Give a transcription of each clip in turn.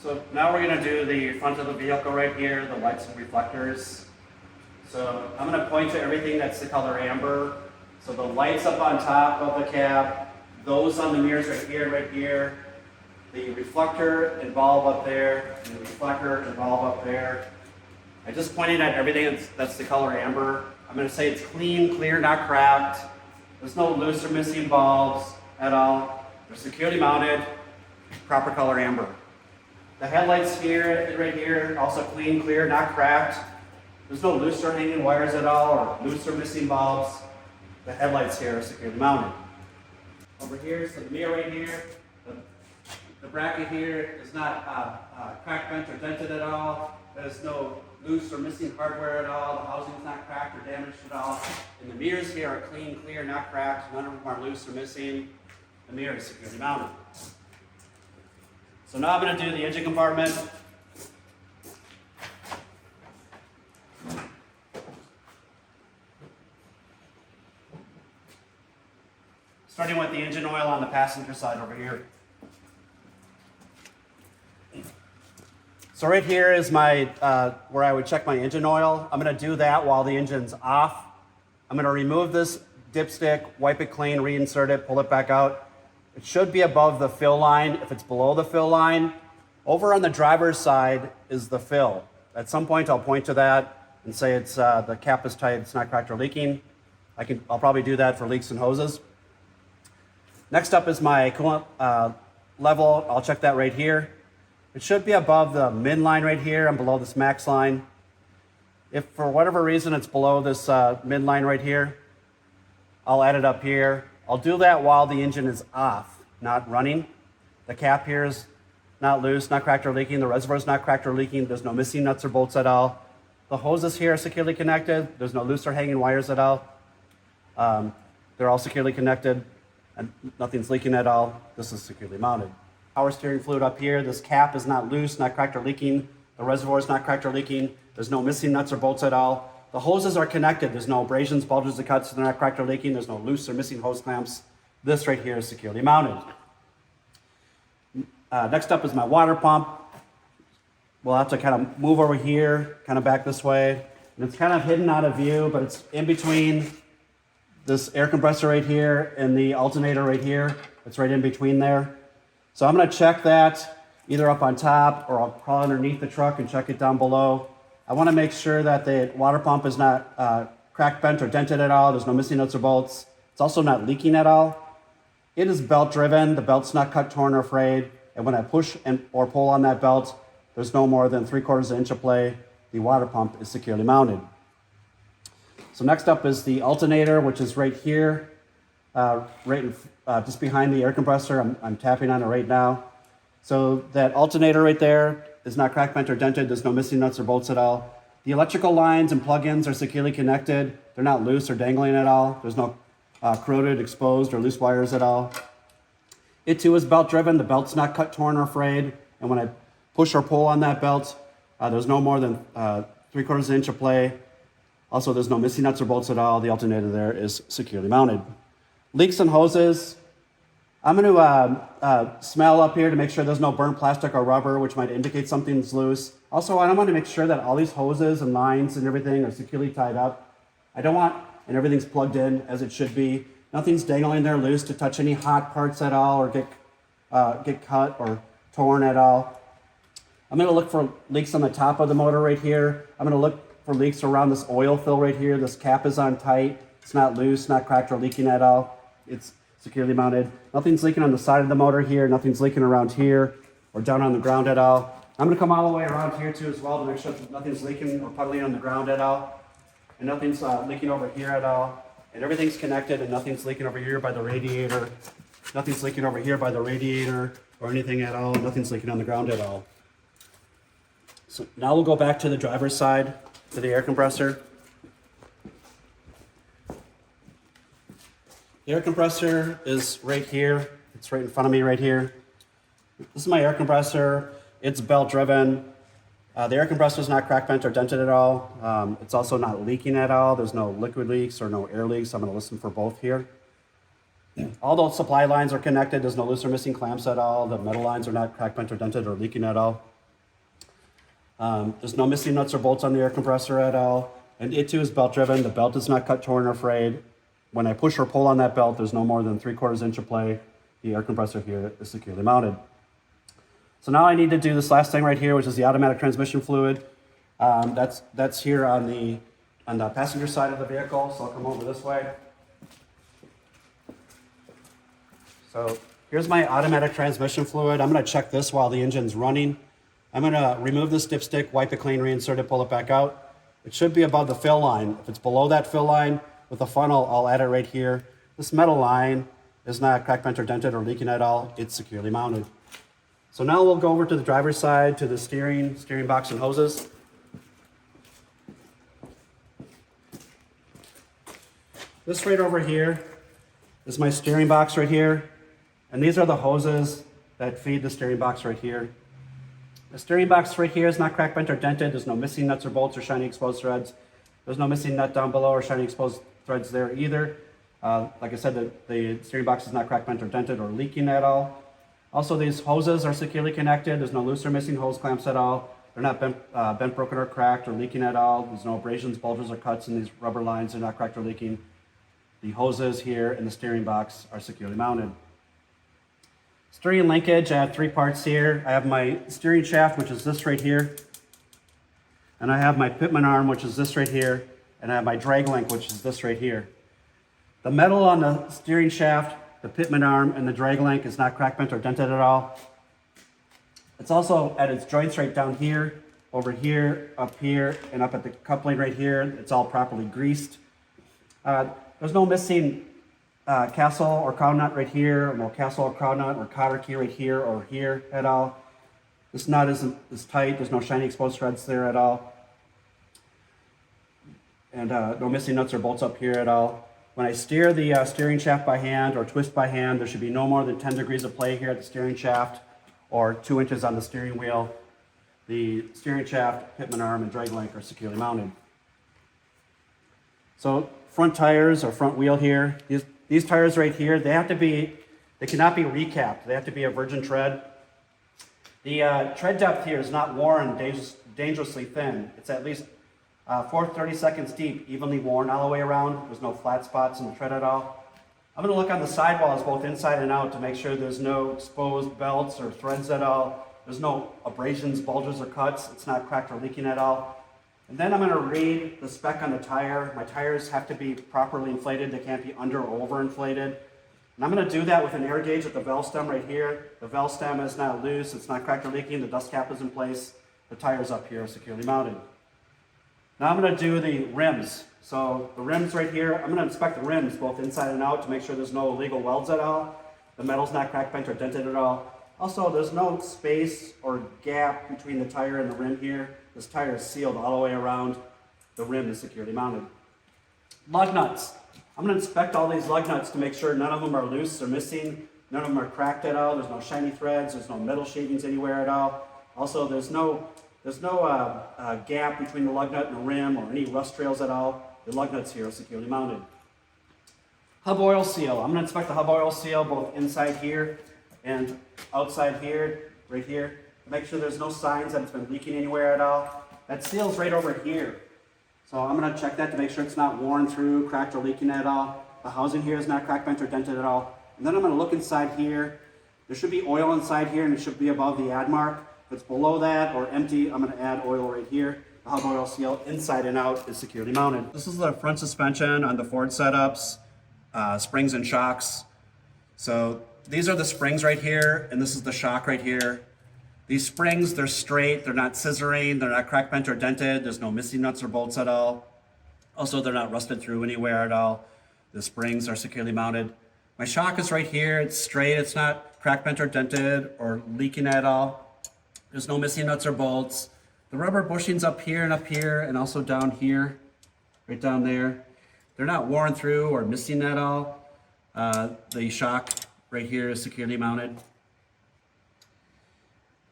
So now we're going to do the front of the vehicle right here, the lights and reflectors. So I'm going to point to everything that's the color amber. So the lights up on top of the cab, those on the mirrors right here, the reflector and bulb up there, and the reflector and bulb up there. I just pointed at everything that's the color amber. I'm going to say it's clean, clear, not cracked. There's no loose or missing bulbs at all. They're securely mounted, proper color amber. The headlights here, right here, also clean, clear, not cracked. There's no loose or hanging wires at all, or loose or missing bulbs. The headlights here are securely mounted. Over here is the mirror right here. The bracket here is not cracked, bent, or dented at all. There's no loose or missing hardware at all. The housing is not cracked or damaged at all. And the mirrors here are clean, clear, not cracked. None of them are loose or missing. The mirror is securely mounted. So now I'm going to do the engine compartment. Starting with the engine oil on the passenger side over here. So right here is my where I would check my engine oil. I'm going to do that while the engine's off. I'm going to remove this dipstick, wipe it clean, reinsert it, pull it back out. It should be above the fill line. If it's below the fill line, over on the driver's side is the fill. At some point I'll point to that and say it's the cap is tight, it's not cracked or leaking. I'll probably do that for leaks and hoses. Next up is my coolant level. I'll check that right here. It should be above the min line right here and below this max line. If for whatever reason it's below this min line right here, I'll add it up here. I'll do that while the engine is off, not running. The cap here is not loose, not cracked or leaking. The reservoir is not cracked or leaking. There's no missing nuts or bolts at all. The hoses here are securely connected. There's no loose or hanging wires at all. They're all securely connected and nothing's leaking at all. This is securely mounted. Power steering fluid up here. This cap is not loose, not cracked or leaking. The reservoir is not cracked or leaking. There's no missing nuts or bolts at all. The hoses are connected. There's no abrasions, bulges, or cuts. They're not cracked or leaking. There's no loose or missing hose clamps. This right here is securely mounted. Next up is my water pump. We'll have to kind of move over here, kind of back this way. And it's kind of hidden out of view, but it's in between this air compressor right here and the alternator right here. It's right in between there. So I'm going to check that either up on top or I'll crawl underneath the truck and check it down below. I want to make sure that the water pump is not cracked, bent, or dented at all. There's no missing nuts or bolts. It's also not leaking at all. It is belt driven. The belt's not cut, torn, or frayed. And when I push or pull on that belt, there's no more than 3/4 inch of play. The water pump is securely mounted. So next up is the alternator, which is right here, just behind the air compressor. I'm tapping on it right now. So that alternator right there is not cracked, bent, or dented. There's no missing nuts or bolts at all. The electrical lines and plug-ins are securely connected. They're not loose or dangling at all. There's no corroded, exposed, or loose wires at all. It too is belt driven. The belt's not cut, torn, or frayed. And when I push or pull on that belt, there's no more than 3/4 inch of play. Also, there's no missing nuts or bolts at all. The alternator there is securely mounted. Leaks and hoses. I'm going to smell up here to make sure there's no burnt plastic or rubber, which might indicate something's loose. Also, I want to make sure that all these hoses and lines and everything are securely tied up. I don't want, and everything's plugged in as it should be. Nothing's dangling there loose to touch any hot parts at all or get cut or torn at all. I'm going to look for leaks on the top of the motor right here. I'm going to look for leaks around this oil fill right here. This cap is on tight. It's not loose, not cracked or leaking at all. It's securely mounted. Nothing's leaking on the side of the motor here. Nothing's leaking around here or down on the ground at all. I'm going to come all the way around here too as well to make sure that nothing's leaking or puddling on the ground at all. And nothing's leaking over here at all. And everything's connected and nothing's leaking over here by the radiator. Nothing's leaking over here by the radiator or anything at all. Nothing's leaking on the ground at all. So now we'll go back to the driver's side, to the air compressor. The air compressor is right here. It's right in front of me right here. This is my air compressor. It's belt driven. The air compressor is not cracked, bent, or dented at all. It's also not leaking at all. There's no liquid leaks or no air leaks. I'm going to listen for both here. All those supply lines are connected. There's no loose or missing clamps at all. The metal lines are not cracked, bent, or dented or leaking at all. There's no missing nuts or bolts on the air compressor at all. And it too is belt driven. The belt is not cut, torn, or frayed. When I push or pull on that belt, there's no more than 3/4 inch of play. The air compressor here is securely mounted. So now I need to do this last thing right here, which is the automatic transmission fluid. That's here on the passenger side of the vehicle. So I'll come over this way. So here's my automatic transmission fluid. I'm going to check this while the engine's running. I'm going to remove this dipstick, wipe it clean, reinsert it, pull it back out. It should be above the fill line. If it's below that fill line with a funnel, I'll add it right here. This metal line is not cracked, bent, or dented or leaking at all. It's securely mounted. So now we'll go over to the driver's side, to the steering box and hoses. This right over here is my steering box right here. And these are the hoses that feed the steering box right here. The steering box right here is not cracked, bent, or dented. There's no missing nuts or bolts or shiny exposed threads. There's no missing nut down below or shiny exposed threads there either. Like I said, the steering box is not cracked, bent, or dented or leaking at all. Also, these hoses are securely connected. There's no loose or missing hose clamps at all. They're not bent, broken, or cracked or leaking at all. There's no abrasions, bulges, or cuts in these rubber lines. They're not cracked or leaking. The hoses here in the steering box are securely mounted. Steering linkage, I have 3 parts here. I have my steering shaft, which is this right here. And I have my pitman arm, which is this right here. And I have my drag link, which is this right here. The metal on the steering shaft, the pitman arm, and the drag link is not cracked, bent, or dented at all. It's also at its joints right down here, over here, up here, and up at the coupling right here. It's all properly greased. There's no missing castle or crown nut right here, or no castle or crown nut or cotter key right here or here at all. This nut isn't as tight. There's no shiny exposed threads there at all. And no missing nuts or bolts up here at all. When I steer the steering shaft by hand or twist by hand, there should be no more than 10 degrees of play here at the steering shaft or 2 inches on the steering wheel. The steering shaft, pitman arm, and drag link are securely mounted. So front tires or front wheel here, these tires right here, they cannot be recapped. They have to be a virgin tread. The tread depth here is not worn dangerously thin. It's at least 4 seconds deep, evenly worn all the way around. There's no flat spots in the tread at all. I'm going to look on the sidewalls both inside and out to make sure there's no exposed belts or threads at all. There's no abrasions, bulges, or cuts. It's not cracked or leaking at all. And then I'm going to read the spec on the tire. My tires have to be properly inflated. They can't be under or over inflated. And I'm going to do that with an air gauge at the valve stem right here. The valve stem is not loose. It's not cracked or leaking. The dust cap is in place. The tires up here are securely mounted. Now I'm going to do the rims. So the rims right here, I'm going to inspect the rims both inside and out to make sure there's no illegal welds at all. The metal's not cracked, bent, or dented at all. Also, there's no space or gap between the tire and the rim here. This tire is sealed all the way around. The rim is securely mounted. Lug nuts. I'm going to inspect all these lug nuts to make sure none of them are loose or missing. None of them are cracked at all. There's no shiny threads. There's no metal shavings anywhere at all. Also, there's no gap between the lug nut and the rim or any rust trails at all. The lug nuts here are securely mounted. Hub oil seal. I'm going to inspect the hub oil seal both inside here and outside here, right here. Make sure there's no signs that it's been leaking anywhere at all. That seal's right over here. So I'm going to check that to make sure it's not worn through, cracked, or leaking at all. The housing here is not cracked, bent, or dented at all. And then I'm going to look inside here. There should be oil inside here and it should be above the add mark. If it's below that or empty, I'm going to add oil right here. The hub oil seal inside and out is securely mounted. This is the front suspension on the Ford setups, springs and shocks. So these are the springs right here, and this is the shock right here. These springs, they're straight, they're not scissoring, they're not cracked, bent, or dented. There's no missing nuts or bolts at all. Also, they're not rusted through anywhere at all. The springs are securely mounted. My shock is right here. It's straight. It's not cracked, bent, or dented or leaking at all. There's no missing nuts or bolts. The rubber bushings up here and also down here, right down there. They're not worn through or missing at all. The shock right here is securely mounted.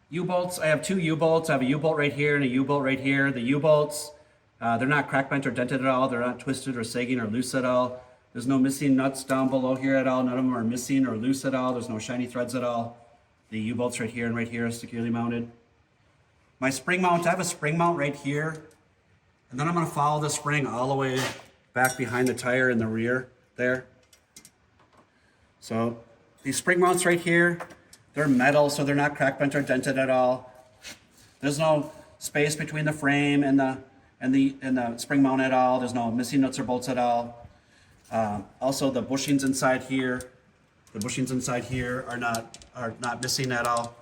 U-bolts, I have 2 U-bolts. I have a U-bolt right here and a U-bolt right here. The U-bolts, they're not cracked, bent, or dented at all. They're not twisted or sagging or loose at all. There's no missing nuts down below here at all. None of them are missing or loose at all. There's no shiny threads at all. The U-bolts right here and right here are securely mounted. My spring mount, I have a spring mount right here, and then I'm gonna follow the spring all the way back behind the tire in the rear there. So these spring mounts right here, they're metal, so they're not crack bent or dented at all. There's no space between the frame and the spring mount at all. There's no missing nuts or bolts at all. Also, the bushings inside here, are not missing at all.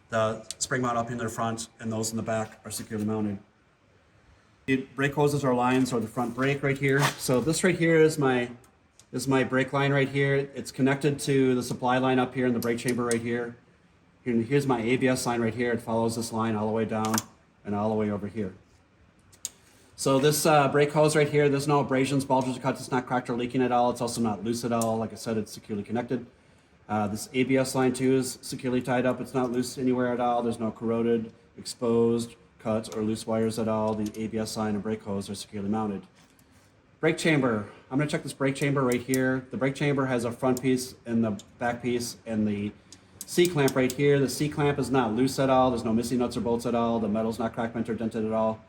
The spring mount up in the front and those in the back are securely mounted. The brake hoses or lines or the front brake right here. So this right here is my brake line right here. It's connected to the supply line up here in the brake chamber right here. And here's my ABS line right here. It follows this line all the way down and all the way over here. So this brake hose right here, there's no abrasions, bulges, or cuts. It's not cracked or leaking at all. It's also not loose at all. Like I said, it's securely connected. This ABS line too is securely tied up. It's not loose anywhere at all. There's no corroded, exposed, cuts, or loose wires at all. The ABS line and brake hose are securely mounted. Brake chamber. I'm going to check this brake chamber right here. The brake chamber has a front piece and the back piece and the C-clamp right here. The C-clamp is not loose at all. There's no missing nuts or bolts at all. The metal's not cracked, bent, or dented at all.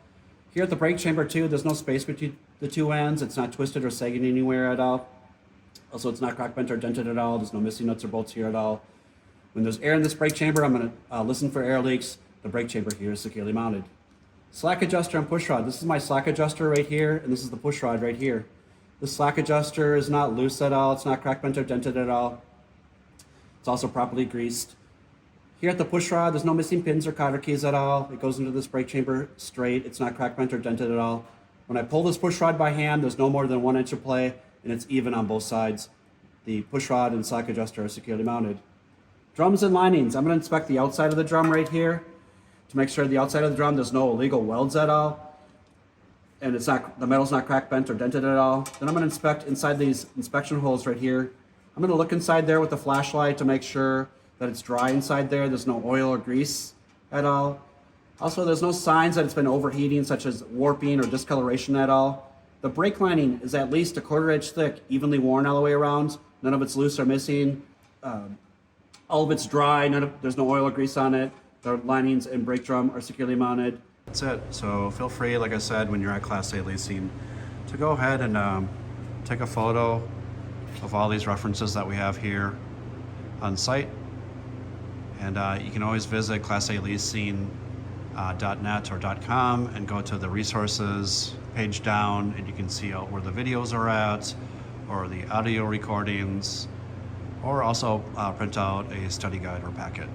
Here at the brake chamber too, there's no space between the two ends. It's not twisted or sagging anywhere at all. Also, it's not cracked, bent, or dented at all. There's no missing nuts or bolts here at all. When there's air in this brake chamber, I'm going to listen for air leaks. The brake chamber here is securely mounted. Slack adjuster and push rod. This is my slack adjuster right here, and this is the push rod right here. The slack adjuster is not loose at all. It's not cracked, bent, or dented at all. It's also properly greased. Here at the push rod, there's no missing pins or cotter keys at all. It goes into this brake chamber straight. It's not cracked, bent, or dented at all. When I pull this push rod by hand, there's no more than 1 inch of play, and it's even on both sides. The push rod and slack adjuster are securely mounted. Drums and linings. I'm going to inspect the outside of the drum right here to make sure the outside of the drum there's no illegal welds at all, and the metal's not cracked, bent, or dented at all. Then I'm going to inspect inside these inspection holes right here. I'm going to look inside there with the flashlight to make sure that it's dry inside there. There's no oil or grease at all. Also, there's no signs that it's been overheating, such as warping or discoloration at all. The brake lining is at least 1/4 inch thick, evenly worn all the way around. None of it's loose or missing. All of it's dry. There's no oil or grease on it. The linings and brake drum are securely mounted. That's it. So feel free, like I said, when you're at Class A leasing, to go ahead and take a photo of all these references that we have here on site. And you can always visit classaleasing.net or .com and go to the resources page down, and you can see where the videos are at, or the audio recordings, or also print out a study guide or packet.